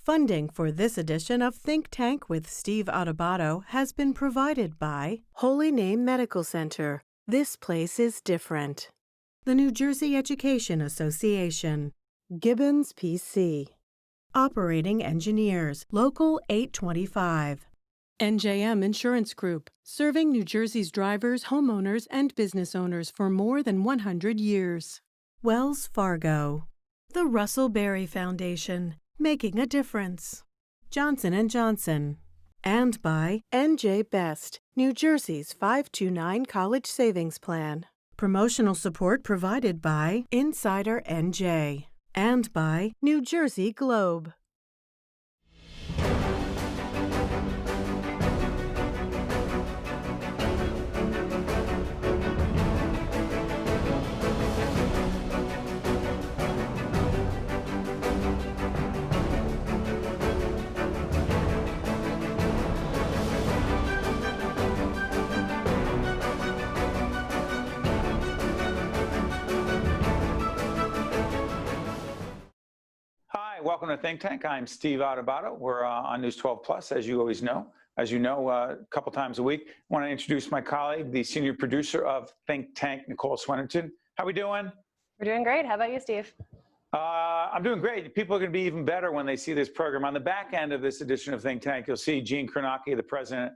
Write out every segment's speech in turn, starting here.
Funding for this edition of Think Tank with Steve Adubato has been provided by Holy Name Medical Center. This place is different. The New Jersey Education Association. Gibbons PC. Operating Engineers, Local 825. NJM Insurance Group, serving New Jersey's drivers, homeowners, and business owners for more than 100 years. Wells Fargo. The Russell Berry Foundation, making a difference. Johnson & Johnson. And by NJ Best, New Jersey's 529 College Savings Plan. Promotional support provided by Insider NJ. And by New Jersey Globe. Welcome to Think Tank. I'm Steve Adubato. We're on News 12 Plus, as you always know. As you know, a couple times a week. I want to introduce my colleague, the senior producer of Think Tank, Nicole Swenarton. How we doing? We're doing great. How about you, Steve? I'm doing great. People are going to be even better when they see this program. On the back end of this edition of Think Tank, you'll see Eugene Cornacchia, the president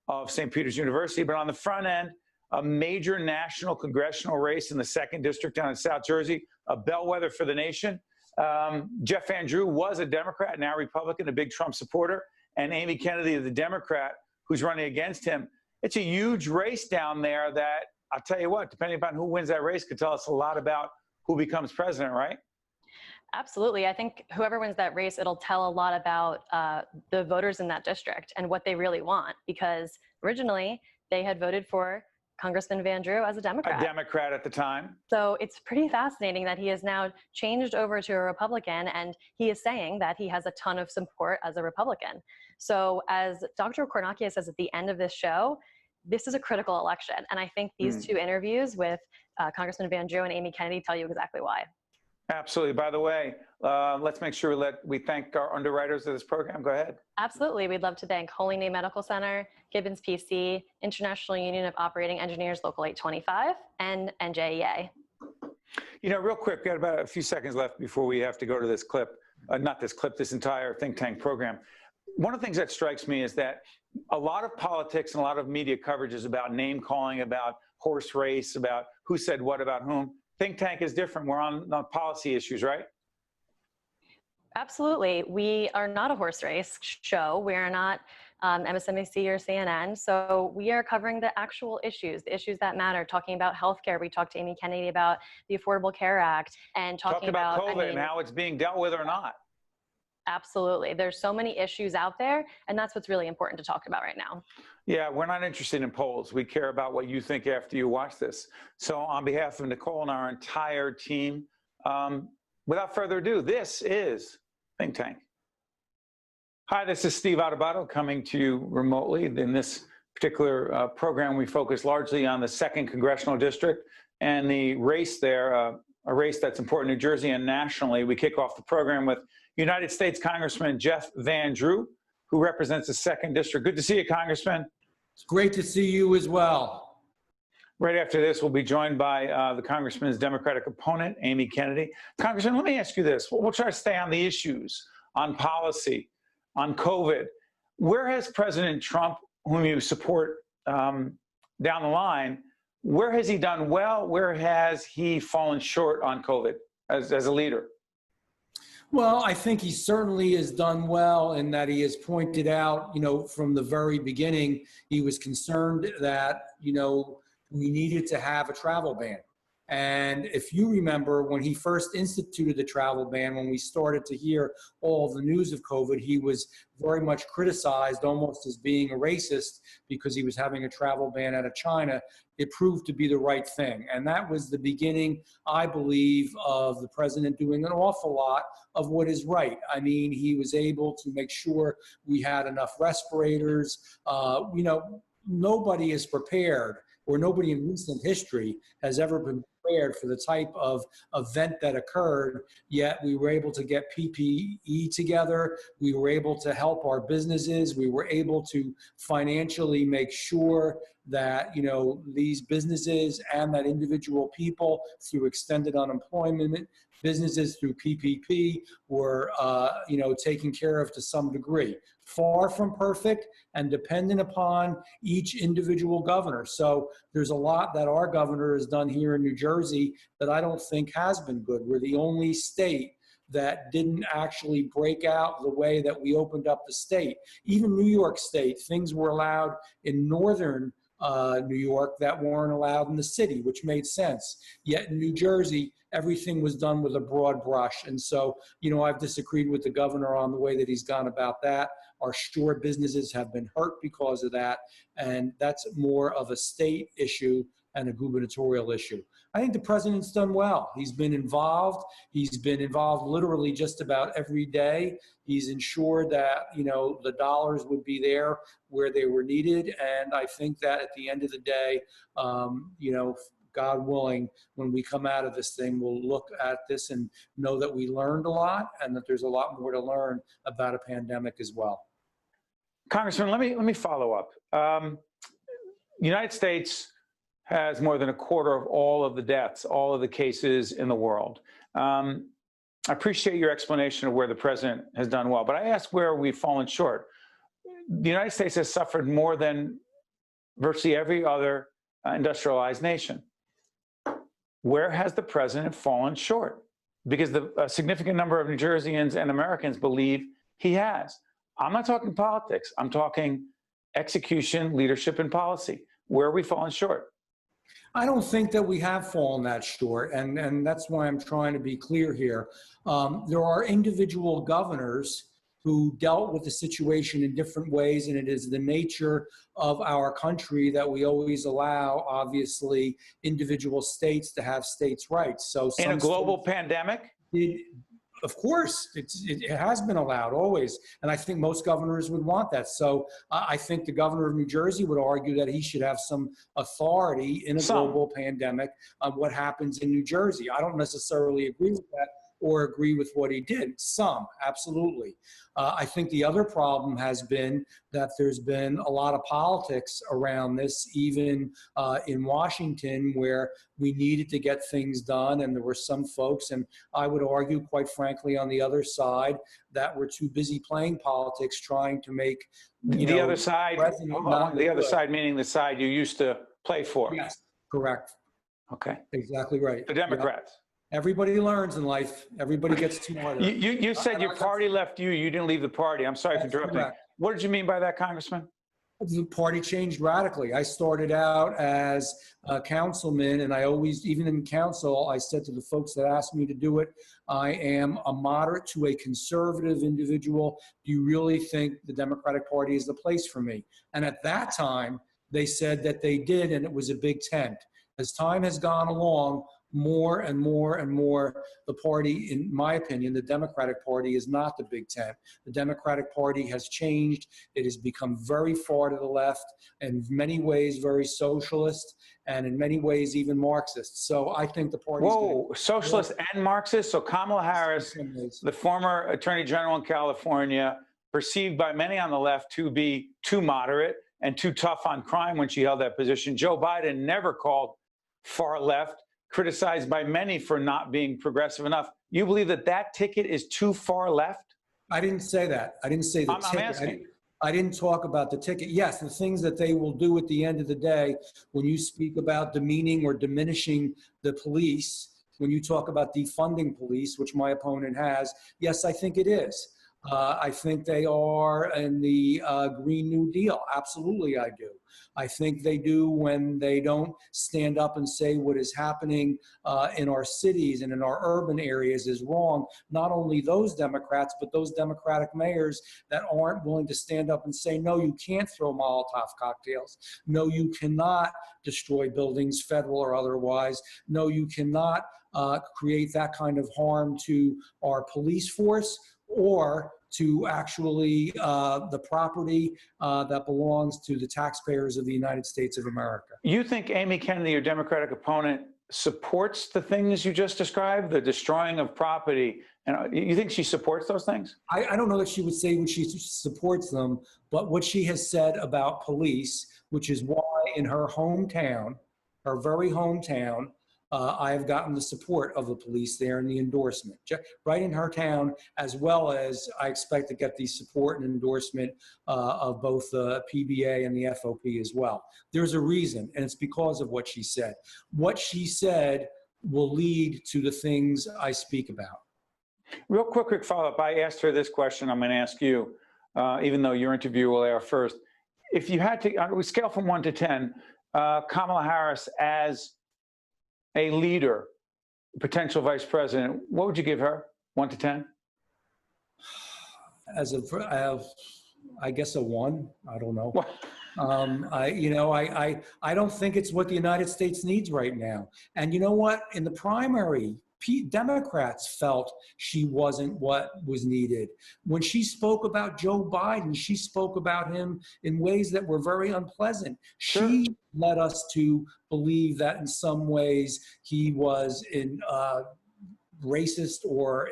of St. Peter's University. But on the front end, a major national congressional race in the 2nd District down in South Jersey, a bellwether for the nation. Jeff Van Drew was a Democrat, now Republican, a big Trump supporter, and Amy Kennedy, the Democrat, who's running against him. It's a huge race down there that, I'll tell you what, depending upon who wins that race, could tell us a lot about who becomes president, right? Absolutely. I think whoever wins that race, it'll tell a lot about the voters in that district and what they really want, because originally they had voted for Congressman Van Drew as a Democrat. A Democrat at the time. So it's pretty fascinating that he has now changed over to a Republican, and he is saying that he has a ton of support as a Republican. So as Dr. Cornacchia says at the end of this show, this is a critical election. And I think these two interviews with Congressman Van Drew and Amy Kennedy tell you exactly why. Absolutely. By the way, let's make sure we thank our underwriters of this program. Go ahead. Absolutely. We'd love to thank Holy Name Medical Center, Gibbons PC, International Union of Operating Engineers, Local 825, and NJEA. You know, real quick, we got about a few seconds left before we have to go to this clip. This entire Think Tank program. One of the things that strikes me is that a lot of politics and a lot of media coverage is about name calling, about horse race, about who said what about whom. Think Tank is different. We're on policy issues, right? Absolutely. We are not a horse race show. We are not MSNBC or CNN. So we are covering the actual issues, the issues that matter, talking about healthcare. We talked to Amy Kennedy about the Affordable Care Act and talking about COVID and how it's being dealt with or not. Absolutely. There's so many issues out there, and that's what's really important to talk about right now. Yeah, we're not interested in polls. We care about what you think after you watch this. So on behalf of Nicole and our entire team, without further ado, this is Think Tank. Hi, this is Steve Adubato coming to you remotely. In this particular program, we focus largely on the 2nd Congressional District and the race there, a race that's important in New Jersey and nationally. We kick off the program with United States Congressman Jeff Van Drew, who represents the 2nd District. Good to see you, Congressman. It's great to see you as well. Right after this, we'll be joined by the Congressman's Democratic opponent, Amy Kennedy. Congressman, let me ask you this. We'll try to stay on the issues, on policy, on COVID. Where has President Trump, whom you support down the line, where has he done well? Where has he fallen short on COVID as a leader? Well, I think he certainly has done well in that he has pointed out, from the very beginning, he was concerned that, we needed to have a travel ban. And if you remember, when he first instituted the travel ban, when we started to hear all the news of COVID, he was very much criticized almost as being a racist because he was having a travel ban out of China. It proved to be the right thing. And that was the beginning, I believe, of the president doing an awful lot of what is right. I mean, he was able to make sure we had enough respirators. Nobody is prepared, or nobody in recent history has ever been prepared for the type of event that occurred, yet we were able to get PPE together. We were able to help our businesses. We were able to financially make sure that, you know, these businesses and that individual people through extended unemployment, businesses through PPP were, you know, taken care of to some degree. Far from perfect and dependent upon each individual governor. So there's a lot that our governor has done here in New Jersey that I don't think has been good. We're the only state that didn't actually break out the way that we opened up the state. Even New York State, things were allowed in northern New York that weren't allowed in the city, which made sense. Yet in New Jersey, everything was done with a broad brush. And so, you know, I've disagreed with the governor on the way that he's gone about that. Our shore businesses have been hurt because of that. And that's more of a state issue and a gubernatorial issue. I think the president's done well. He's been involved. He's been involved literally just about every day. He's ensured that, you know, the dollars would be there where they were needed. And I think that at the end of the day, you know, God willing, when we come out of this thing, we'll look at this and know that we learned a lot and that there's a lot more to learn about a pandemic as well. Congressman, let me follow up. The United States has more than a quarter of all of the deaths, all of the cases in the world. I appreciate your explanation of where the president has done well, but I ask where we've fallen short. The United States has suffered more than virtually every other industrialized nation. Where has the president fallen short? Because a significant number of New Jerseyans and Americans believe he has. I'm not talking politics. I'm talking execution, leadership, and policy. Where are we falling short? I don't think that we have fallen that short, and that's why I'm trying to be clear here. There are individual governors who dealt with the situation in different ways, and it is the nature of our country that we always allow, obviously, individual states to have states' rights. So in a global pandemic? Of course, it has been allowed always, and I think most governors would want that. So I think the governor of New Jersey would argue that he should have some authority in a global pandemic on what happens in New Jersey. I don't necessarily agree with that or agree with what he did. Some, absolutely. I think the other problem has been that there's been a lot of politics around this, even in Washington, where we needed to get things done, and there were some folks, and I would argue, quite frankly, on the other side, that were too busy playing politics, trying to make the other side. The other side meaning the side you used to play for. Yes, correct. Okay. Exactly right. The Democrats. Yep. Everybody learns in life. Everybody gets smarter. You said your party left you. You didn't leave the party. I'm sorry for interrupting. Correct. What did you mean by that, Congressman? The party changed radically. I started out as a councilman, and I always, even in council, I said to the folks that asked me to do it, I am a moderate to a conservative individual. Do you really think the Democratic Party is the place for me? And at that time, they said that they did, and it was a big tent. As time has gone along, more and more and more, the party, in my opinion, the Democratic Party is not the big tent. The Democratic Party has changed. It has become very far to the left, in many ways very socialist, and in many ways even Marxist. So I think the party— Whoa, socialist and Marxist? So Kamala Harris, the former Attorney General in California, perceived by many on the left to be too moderate and too tough on crime when she held that position. Joe Biden never called far left, criticized by many for not being progressive enough. You believe that that ticket is too far left? I didn't say that. I didn't say the ticket. I'm asking. I didn't talk about the ticket. Yes, the things that they will do at the end of the day, when you speak about demeaning or diminishing the police, when you talk about defunding police, which my opponent has, yes, I think it is. I think they are in the Green New Deal. Absolutely, I do. I think they do when they don't stand up and say what is happening in our cities and in our urban areas is wrong. Not only those Democrats, but those Democratic mayors that aren't willing to stand up and say, no, you can't throw Molotov cocktails. No, you cannot destroy buildings, federal or otherwise. No, you cannot create that kind of harm to our police force or to actually the property that belongs to the taxpayers of the United States of America. You think Amy Kennedy, your Democratic opponent, supports the things you just described, the destroying of property? And you think she supports those things? I don't know that she would say when she supports them, but what she has said about police, which is why in her hometown, her very hometown, I have gotten the support of the police there and the endorsement, right in her town, as well as I expect to get the support and endorsement of both the PBA and the FOP as well. There's a reason, and it's because of what she said. What she said will lead to the things I speak about. Real quick follow-up. I asked her this question. I'm going to ask you, even though your interview will air first. If you had to, on a scale from 1 to 10, Kamala Harris as a leader, potential vice president, what would you give her? 1 to 10? I guess a 1. I don't know. I don't think it's what the United States needs right now. And you know what? In the primary, Democrats felt she wasn't what was needed. When she spoke about Joe Biden, she spoke about him in ways that were very unpleasant. Sure. She led us to believe that in some ways he was racist or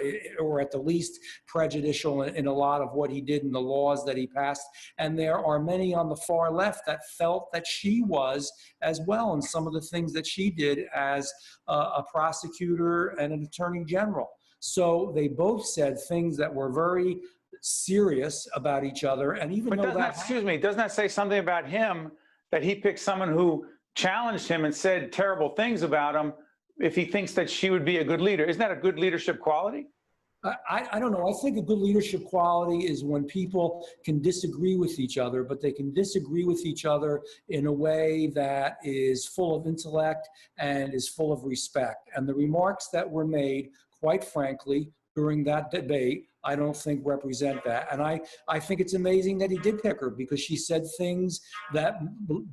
at the least prejudicial in a lot of what he did and the laws that he passed. And there are many on the far left that felt that she was as well in some of the things that she did as a prosecutor and an attorney general. So they both said things that were very serious about each other. And even though that, excuse me, doesn't that say something about him that he picked someone who challenged him and said terrible things about him if he thinks that she would be a good leader? Isn't that a good leadership quality? I don't know. I think a good leadership quality is when people can disagree with each other, but they can disagree with each other in a way that is full of intellect and is full of respect. And the remarks that were made, quite frankly, during that debate, I don't think represent that. And I think it's amazing that he did pick her, because she said things that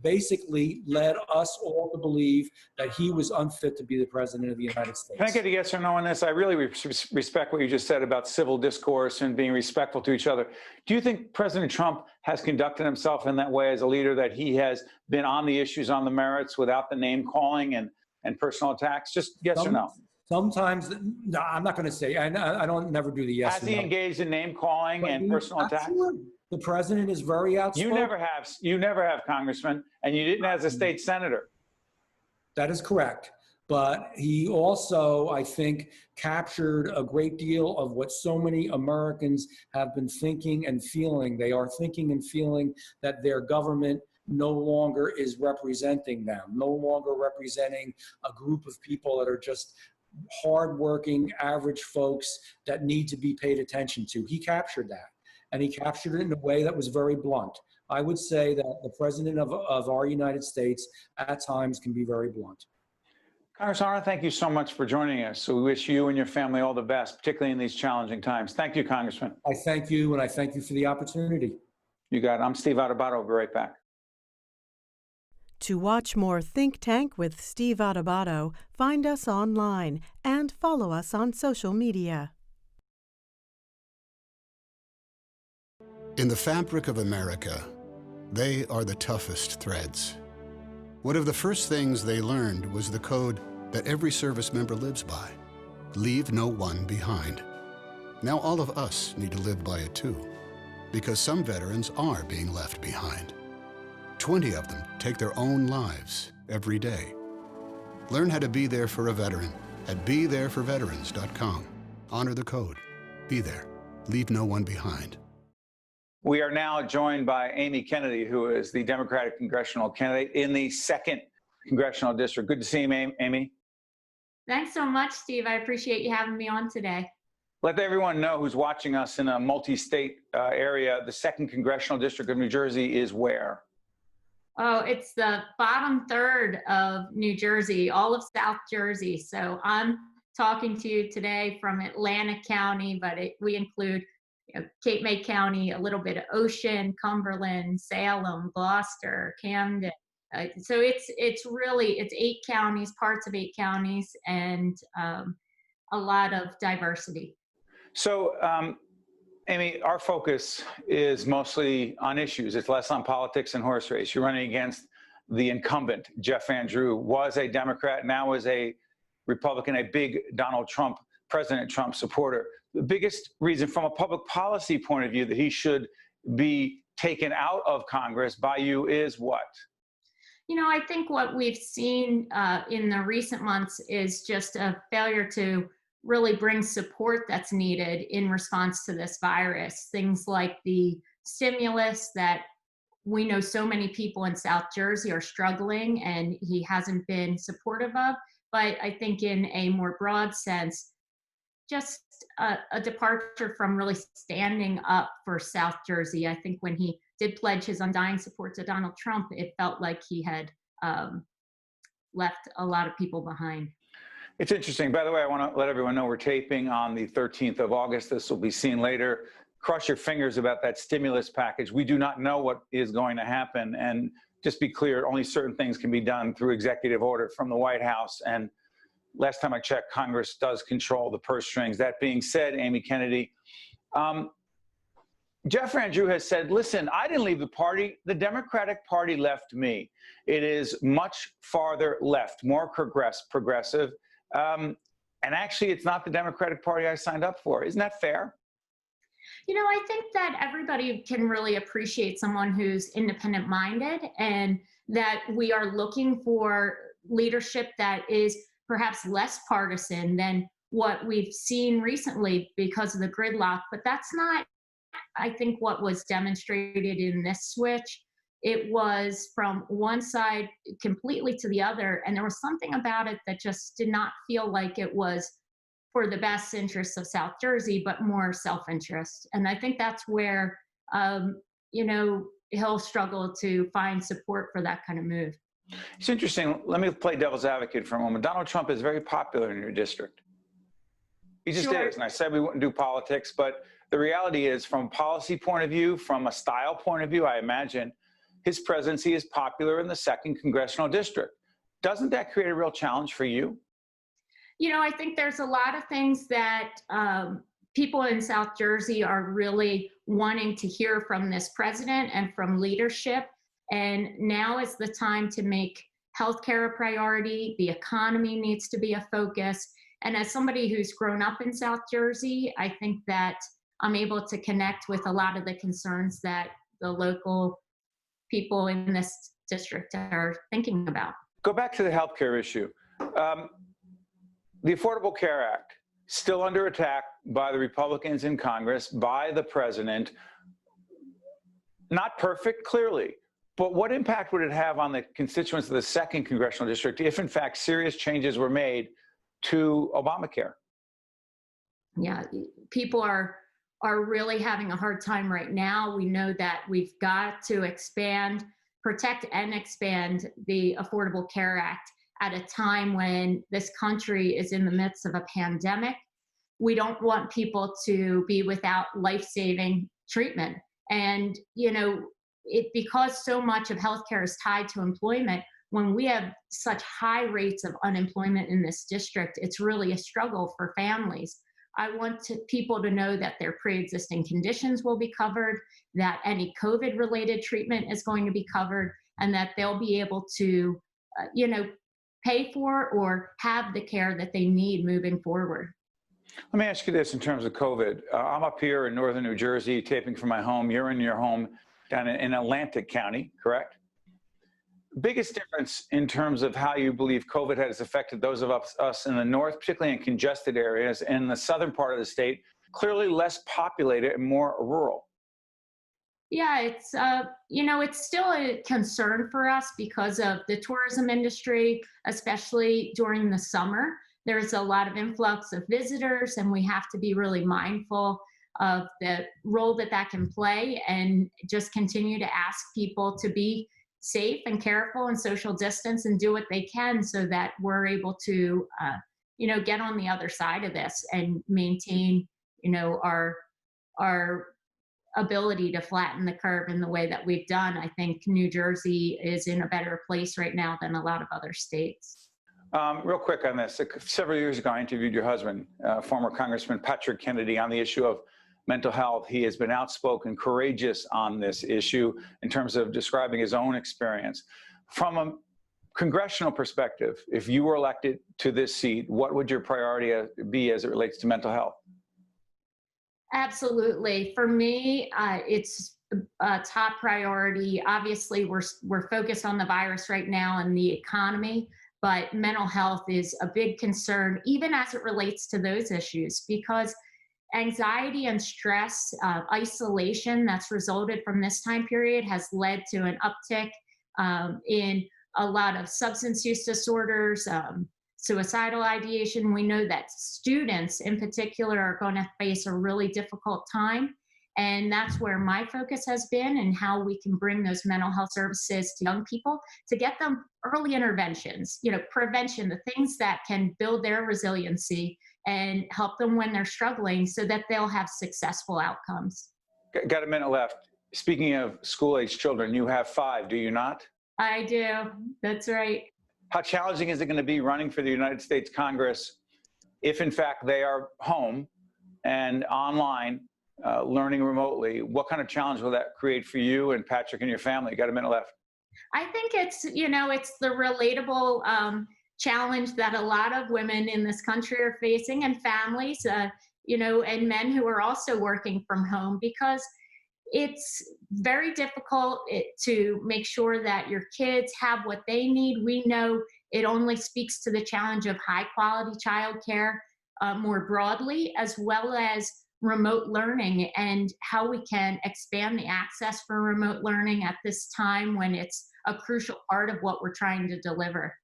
basically led us all to believe that he was unfit to be the president of the United States. Can I get a yes or no on this? I really respect what you just said about civil discourse and being respectful to each other. Do you think President Trump has conducted himself in that way as a leader, that he has been on the issues, on the merits, without the name calling and personal attacks? Just yes or no? Sometimes, no, I'm not going to say. I don't never do the yes. Has he engaged in name calling and personal attacks? The president is very outspoken. You never have, Congressman, and you didn't as a state senator. That is correct. But he also, I think, captured a great deal of what so many Americans have been thinking and feeling. They are thinking and feeling that their government no longer is representing them, no longer representing a group of people that are just hardworking, average folks that need to be paid attention to. He captured that, and he captured it in a way that was very blunt. I would say that the president of our United States at times can be very blunt. Congressman, I thank you so much for joining us. So we wish you and your family all the best, particularly in these challenging times. Thank you, Congressman. I thank you, and I thank you for the opportunity. You got it. I'm Steve Adubato. I'll be right back. To watch more Think Tank with Steve Adubato, find us online and follow us on social media. In the fabric of America, they are the toughest threads. One of the first things they learned was the code that every service member lives by: leave no one behind. Now all of us need to live by it too, because some veterans are being left behind. 20 of them take their own lives every day. Learn how to be there for a veteran at BeThereForVeterans.com. Honor the code. Be there. Leave no one behind. We are now joined by Amy Kennedy, who is the Democratic congressional candidate in the 2nd Congressional District. Good to see you, Amy. Thanks so much, Steve. I appreciate you having me on today. Let everyone know who's watching us in a multi-state area. The 2nd Congressional District of New Jersey is where? Oh, it's the bottom third of New Jersey, all of South Jersey. So I'm talking to you today from Atlantic County, but we include Cape May County, a little bit of Ocean, Cumberland, Salem, Gloucester, Camden. So it's 8 counties, parts of 8 counties, and a lot of diversity. So, Amy, our focus is mostly on issues. It's less on politics and horse race. You're running against the incumbent, Jeff Andrew, was a Democrat, now is a Republican, a big President Trump supporter. The biggest reason from a public policy point of view that he should be taken out of Congress by you is what? I think what we've seen in the recent months is just a failure to really bring support that's needed in response to this virus. Things like the stimulus that we know so many people in South Jersey are struggling, and he hasn't been supportive of. But I think in a more broad sense, just a departure from really standing up for South Jersey. I think when he did pledge his undying support to Donald Trump, it felt like he had left a lot of people behind. It's interesting. By the way, I want to let everyone know we're taping on the 13th of August. This will be seen later. Cross your fingers about that stimulus package. We do not know what is going to happen. And just be clear, only certain things can be done through executive order from the White House. And last time I checked, Congress does control the purse strings. That being said, Amy Kennedy, Jeff Andrew has said, listen, I didn't leave the party. The Democratic Party left me. It is much farther left, more progressive. And actually, it's not the Democratic Party I signed up for. Isn't that fair? I think that everybody can really appreciate someone who's independent-minded, and that we are looking for leadership that is perhaps less partisan than what we've seen recently because of the gridlock. But that's not, I think, what was demonstrated in this switch. It was from one side completely to the other, and there was something about it that just did not feel like it was for the best interests of South Jersey, but more self-interest. And I think that's where, he'll struggle to find support for that kind of move. It's interesting. Let me play devil's advocate for a moment. Donald Trump is very popular in your district. He just is. And I said we wouldn't do politics, but the reality is, from a policy point of view, from a style point of view, I imagine his presidency is popular in the 2nd Congressional District. Doesn't that create a real challenge for you? I think there's a lot of things that people in South Jersey are really wanting to hear from this president and from leadership. And now is the time to make healthcare a priority. The economy needs to be a focus. And as somebody who's grown up in South Jersey, I think that I'm able to connect with a lot of the concerns that the local people in this district are thinking about. Go back to the healthcare issue. The Affordable Care Act, still under attack by the Republicans in Congress, by the president. Not perfect, clearly, but what impact would it have on the constituents of the 2nd Congressional District if, in fact, serious changes were made to Obamacare? Yeah, people are really having a hard time right now. We know that we've got to protect and expand the Affordable Care Act at a time when this country is in the midst of a pandemic. We don't want people to be without life-saving treatment. And, because so much of healthcare is tied to employment, when we have such high rates of unemployment in this district, it's really a struggle for families. I want people to know that their pre-existing conditions will be covered, that any COVID-related treatment is going to be covered, and that they'll be able to, pay for or have the care that they need moving forward. Let me ask you this in terms of COVID. I'm up here in northern New Jersey, taping from my home. You're in your home down in Atlantic County, correct? Biggest difference in terms of how you believe COVID has affected those of us in the north, particularly in congested areas, and the southern part of the state, clearly less populated and more rural. Yeah, it's it's still a concern for us because of the tourism industry, especially during the summer. There's a lot of influx of visitors, and we have to be really mindful of the role that can play, and just continue to ask people to be safe and careful and social distance and do what they can so that we're able to, get on the other side of this and maintain, our ability to flatten the curve in the way that we've done. I think New Jersey is in a better place right now than a lot of other states. Real quick on this. Several years ago, I interviewed your husband, former Congressman Patrick Kennedy, on the issue of mental health. He has been outspoken, courageous on this issue in terms of describing his own experience. From a congressional perspective, if you were elected to this seat, what would your priority be as it relates to mental health? Absolutely. For me, it's a top priority. Obviously, we're focused on the virus right now and the economy, but mental health is a big concern, even as it relates to those issues, because anxiety and stress, isolation that's resulted from this time period has led to an uptick in a lot of substance use disorders, suicidal ideation. We know that students in particular are going to face a really difficult time. And that's where my focus has been, and how we can bring those mental health services to young people to get them early interventions, prevention, the things that can build their resiliency and help them when they're struggling so that they'll have successful outcomes. Got a minute left. Speaking of school-age children, you have 5, do you not? I do. That's right. How challenging is it going to be running for the United States Congress if, in fact, they are home and online, learning remotely? What kind of challenge will that create for you and Patrick and your family? You got a minute left. I think it's the relatable challenge that a lot of women in this country are facing, and families, and men who are also working from home, because it's very difficult to make sure that your kids have what they need. We know it only speaks to the challenge of high quality childcare more broadly, as well as remote learning, and how we can expand the access for remote learning at this time when it's a crucial part of what we're trying to deliver.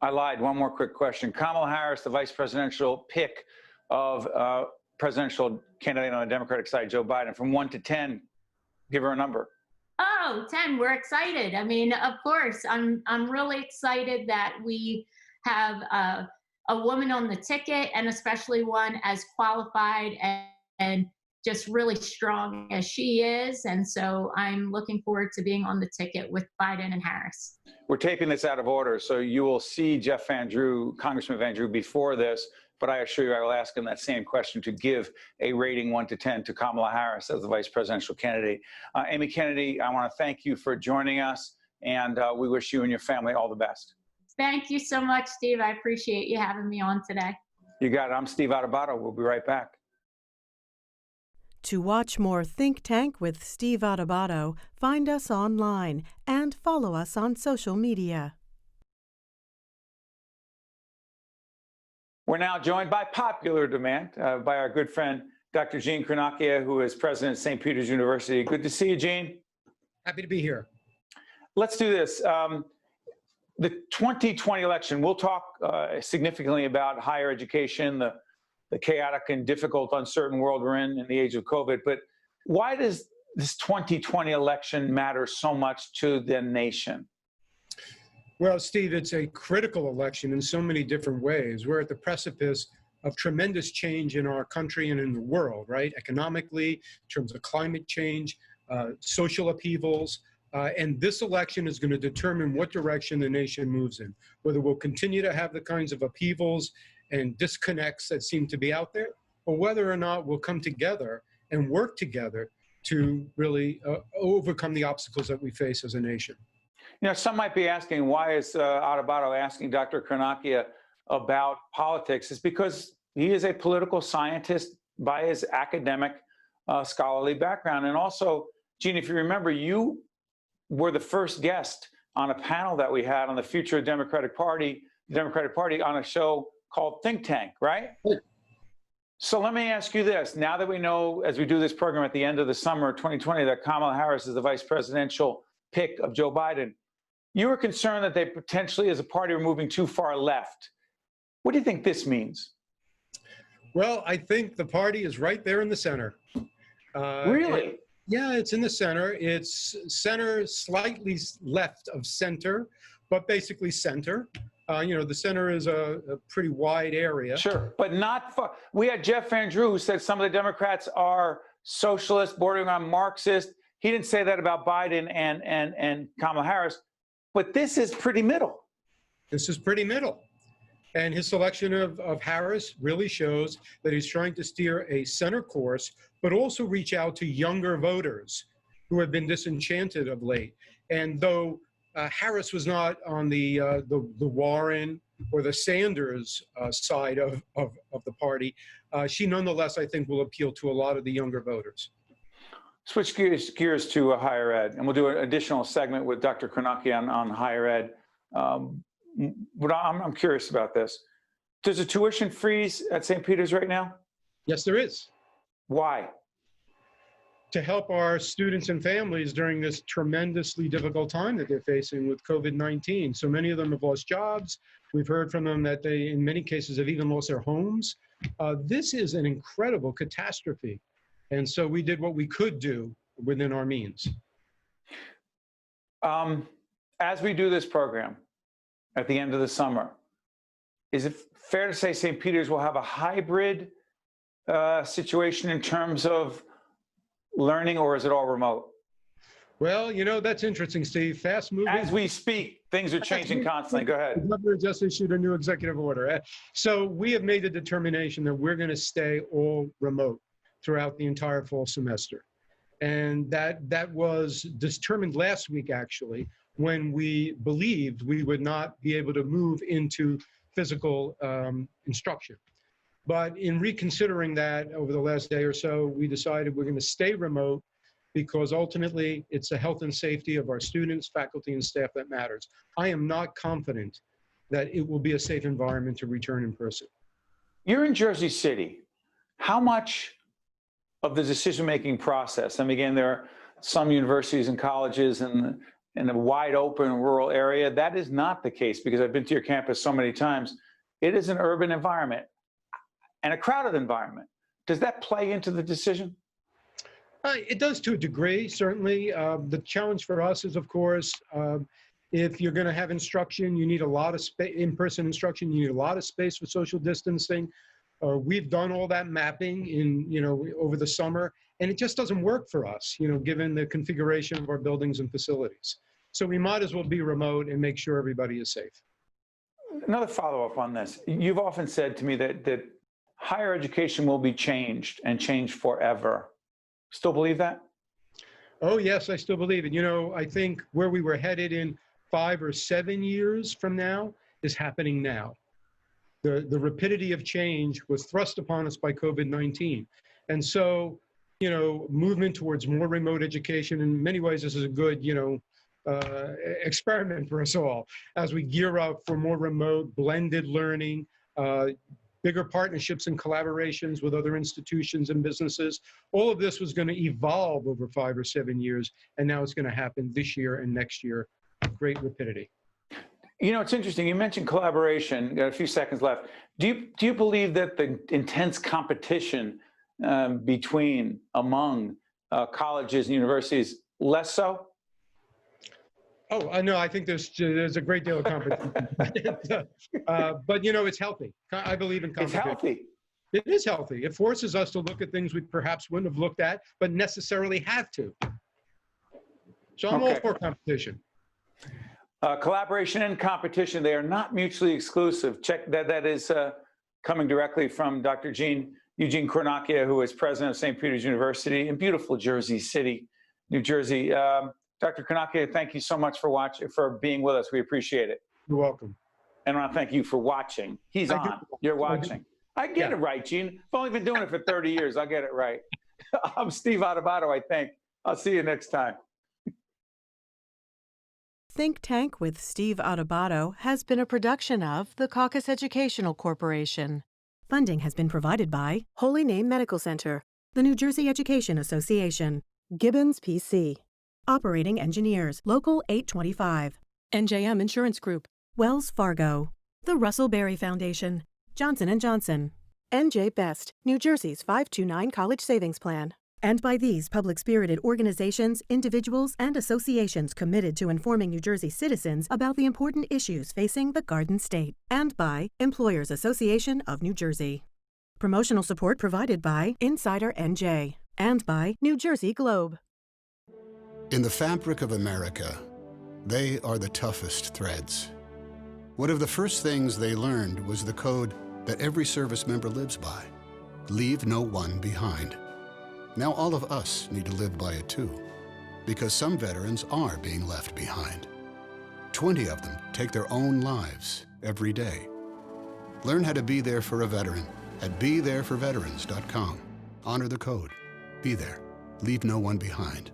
I lied. One more quick question. Kamala Harris, the vice presidential pick of presidential candidate on the Democratic side, Joe Biden, from 1 to 10, give her a number. Oh, 10. We're excited. I mean, of course, I'm really excited that we have a woman on the ticket, and especially one as qualified and just really strong as she is. And so I'm looking forward to being on the ticket with Biden and Harris. We're taping this out of order, so you will see Jeff Van Drew, Congressman Van Drew, before this, but I assure you I will ask him that same question to give a rating 1 to 10 to Kamala Harris as the vice presidential candidate. Amy Kennedy, I want to thank you for joining us, and we wish you and your family all the best. Thank you so much, Steve. I appreciate you having me on today. You got it. I'm Steve Adubato. We'll be right back. To watch more Think Tank with Steve Adubato, find us online and follow us on social media. We're now joined by popular demand by our good friend, Dr. Eugene Cornacchia, who is president of St. Peter's University. Good to see you, Gene. Happy to be here. Let's do this. The 2020 election, we'll talk significantly about higher education, the chaotic and difficult, uncertain world we're in the age of COVID. But why does this 2020 election matter so much to the nation? Well, Steve, it's a critical election in so many different ways. We're at the precipice of tremendous change in our country and in the world, right? Economically, in terms of climate change, social upheavals. And this election is going to determine what direction the nation moves in, whether we'll continue to have the kinds of upheavals and disconnects that seem to be out there, or whether or not we'll come together and work together to really overcome the obstacles that we face as a nation. You know, some might be asking, why is Adubato asking Dr. Cornacchia about politics? It's because he is a political scientist by his academic scholarly background. And also, Gene, if you remember, you were the first guest on a panel that we had on the future of the Democratic Party on a show called Think Tank, right? So let me ask you this. Now that we know, as we do this program at the end of the summer of 2020, that Kamala Harris is the vice presidential pick of Joe Biden, you were concerned that they potentially, as a party, were moving too far left. What do you think this means? Well, I think the party is right there in the center. Really? Yeah, it's in the center. It's center, slightly left of center, but basically center. You know, the center is a pretty wide area. Sure, but not far. We had Jeff Van Drew, who said some of the Democrats are socialist, bordering on Marxist. He didn't say that about Biden and Kamala Harris, but this is pretty middle. This is pretty middle. And his selection of Harris really shows that he's trying to steer a center course, but also reach out to younger voters who have been disenchanted of late. And though Harris was not on the Warren or the Sanders side of the party. She nonetheless, I think, will appeal to a lot of the younger voters. Switch gears to higher ed, and we'll do an additional segment with Dr. Cornacchia on higher ed. But I'm curious about this. Does a tuition freeze at St. Peter's right now? Yes, there is. Why? To help our students and families during this tremendously difficult time that they're facing with COVID-19. So many of them have lost jobs. We've heard from them that they, in many cases, have even lost their homes. This is an incredible catastrophe. And so we did what we could do within our means. As we do this program at the end of the summer, is it fair to say St. Peter's will have a hybrid situation in terms of learning, or is it all remote? Well, you know, that's interesting, Steve. Fast moving. As we speak, things are changing constantly. Go ahead. The governor just issued a new executive order. So we have made the determination that we're going to stay all remote throughout the entire fall semester. And that was determined last week, actually, when we believed we would not be able to move into physical instruction. But in reconsidering that over the last day or so, we decided we're going to stay remote because ultimately it's the health and safety of our students, faculty, and staff that matters. I am not confident that it will be a safe environment to return in person. You're in Jersey City. How much of the decision-making process, and again, there are some universities and colleges in a wide open rural area, that is not the case because I've been to your campus so many times. It is an urban environment and a crowded environment. Does that play into the decision? It does to a degree, certainly. The challenge for us is, of course, if you're going to have instruction, you need a lot of in-person instruction. You need a lot of space for social distancing. We've done all that mapping over the summer, and it just doesn't work for us, given the configuration of our buildings and facilities. So we might as well be remote and make sure everybody is safe. Another follow-up on this. You've often said to me that higher education will be changed and changed forever. Still believe that? Oh, yes, I still believe it. I think where we were headed in 5 or 7 years from now is happening now. The rapidity of change was thrust upon us by COVID-19. And so, movement towards more remote education, in many ways, this is a good, experiment for us all as we gear up for more remote, blended learning, bigger partnerships and collaborations with other institutions and businesses. All of this was going to evolve over 5 or 7 years, and now it's going to happen this year and next year with great rapidity. It's interesting. You mentioned collaboration. Got a few seconds left. Do you believe that the intense competition among colleges and universities less so? Oh, no, I think there's a great deal of competition. But, it's healthy. I believe in competition. It's healthy. It is healthy. It forces us to look at things we perhaps wouldn't have looked at, but necessarily have to. So I'm all for competition. Collaboration and competition, they are not mutually exclusive. Check that. That is coming directly from Dr. Eugene Cornacchia, who is president of St. Peter's University in beautiful Jersey City, New Jersey. Dr. Cornacchia, thank you so much for being with us. We appreciate it. You're welcome. And I want to thank you for watching. He's on. You're watching. I get it right, Gene. I've only been doing it for 30 years. I'll get it right. I'm Steve Adubato, I think. I'll see you next time. Think Tank with Steve Adubato has been a production of the CAUCUS Educational Corporation. Funding has been provided by Holy Name Medical Center, the New Jersey Education Association, GIBBONS PC, Operating Engineers, Local 825, NJM Insurance Group, Wells Fargo, the Russell Berry Foundation, Johnson & Johnson, NJ Best, New Jersey's 529 College Savings Plan, and by these public-spirited organizations, individuals, and associations committed to informing New Jersey citizens about the important issues facing the Garden State, and by Employers Association of New Jersey. Promotional support provided by Insider NJ and by New Jersey Globe. In the fabric of America, they are the toughest threads. One of the first things they learned was the code that every service member lives by: leave no one behind. Now all of us need to live by it too, because some veterans are being left behind. 20 of them take their own lives every day. Learn how to be there for a veteran at BeThereForVeterans.com. Honor the code. Be there. Leave no one behind.